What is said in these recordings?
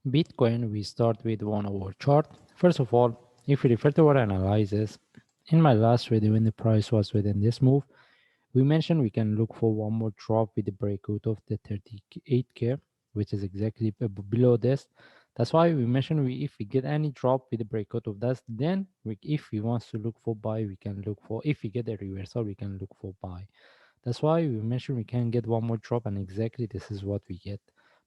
Bitcoin, we start with 1 hour chart. First of all, if we refer to our analysis, in my last video when the price was within this move, we mentioned we can look for one more drop with the breakout of the 38k, which is exactly below this. That's why we mentioned if we get any drop with the breakout of that, then if we want to look for buy, we can look for, if we get a reversal, we can look for buy. That's why we mentioned we can get one more drop, and exactly this is what we get.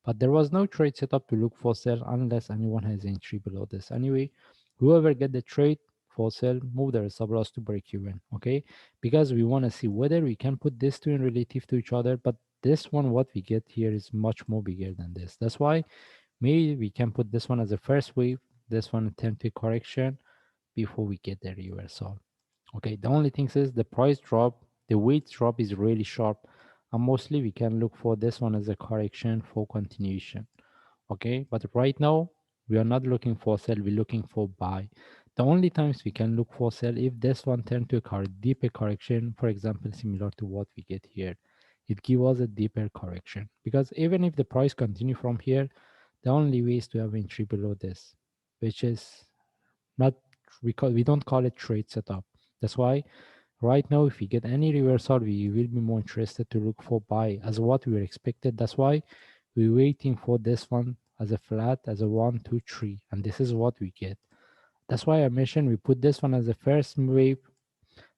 But there was no trade setup to look for sell unless anyone has entry below this. Anyway, whoever get the trade for sell, move their stop loss to break even, okay? Because we want to see whether we can put these two in relative to each other, but this one, what we get here is much more bigger than this. That's why maybe we can put this one as a first wave, this one attempt to correction before we get the reversal. Okay, the only thing is the price drop, the weight drop is really sharp, and mostly we can look for this one as a correction for continuation. Okay, but right now we are not looking for sell, we're looking for buy. The only times we can look for sell if this one turn to a deeper correction, for example, similar to what we get here. It gives us a deeper correction, because even if the price continue from here, the only way is to have entry below this, which is not, we don't call it trade setup. That's why right now, if we get any reversal, we will be more interested to look for buy as what we were expected. That's why we're waiting for this one as a flat, as a 1, 2, 3, and this is what we get. That's why I mentioned we put this one as a first wave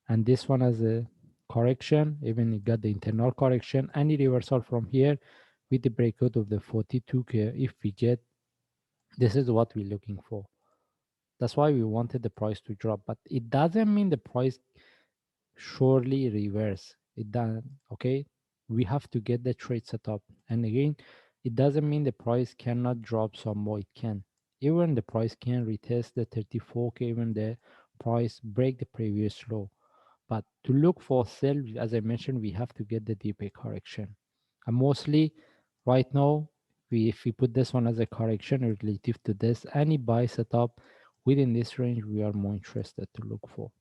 and this one as a correction. Even it got the internal correction. Any reversal from here with the breakout of the 42k, if we get, this is what we're looking for. That's why we wanted the price to drop, but it doesn't mean the price surely reverse it done. Okay, we have to get the trade set up, and again, it doesn't mean the price cannot drop some more. It can, even the price can retest the 34k, even the price break the previous low. But to look for sell, as I mentioned, we have to get the deeper correction, and mostly right now, if we put this one as a correction relative to this, any buy setup within this range we are more interested to look for.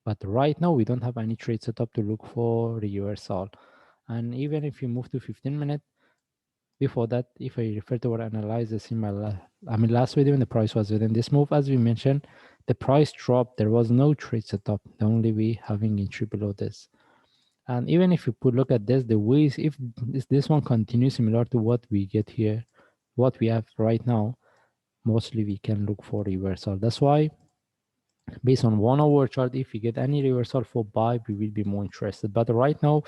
But right now, we don't have any trade setup to look for reversal. And even if you move to 15 minutes, before that, if I refer to our analysis in my last video, when the price was within this move, as we mentioned, the price dropped. There was no trade setup. The only way having entry below this. And even if you put look at this, the ways, if this one continues similar to what we get here, what we have right now, mostly we can look for reversal. That's why based on 1 hour chart, if we get any reversal for buy, we will be more interested. But right now,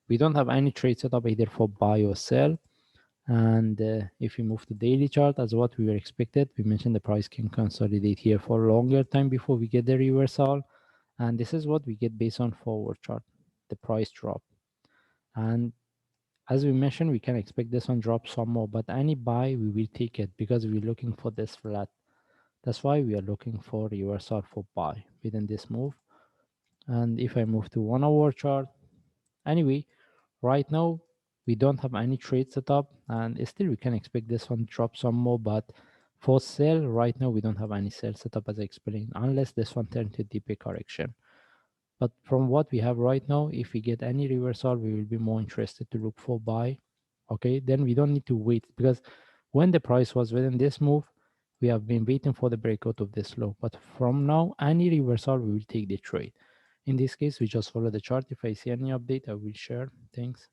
we don't have any trade setup either for buy or sell. And if we move to daily chart, as what we were expected, we mentioned the price can consolidate here for a longer time before we get the reversal. And this is what we get based on forward chart, the price drop. And as we mentioned, we can expect this one drop some more, but any buy, we will take it because we're looking for this flat. That's why we are looking for reversal for buy within this move. And if I move to 1 hour chart, anyway, right now we don't have any trade setup, and still we can expect this one drop some more. But for sell, right now we don't have any sell setup, as I explained, unless this one turns to deeper correction. But from what we have right now, if we get any reversal, we will be more interested to look for buy. Okay, then we don't need to wait, because when the price was within this move, we have been waiting for the breakout of this low. But from now, any reversal, we will take the trade. In this case, we just follow the chart. If I see any update, I will share. Thanks.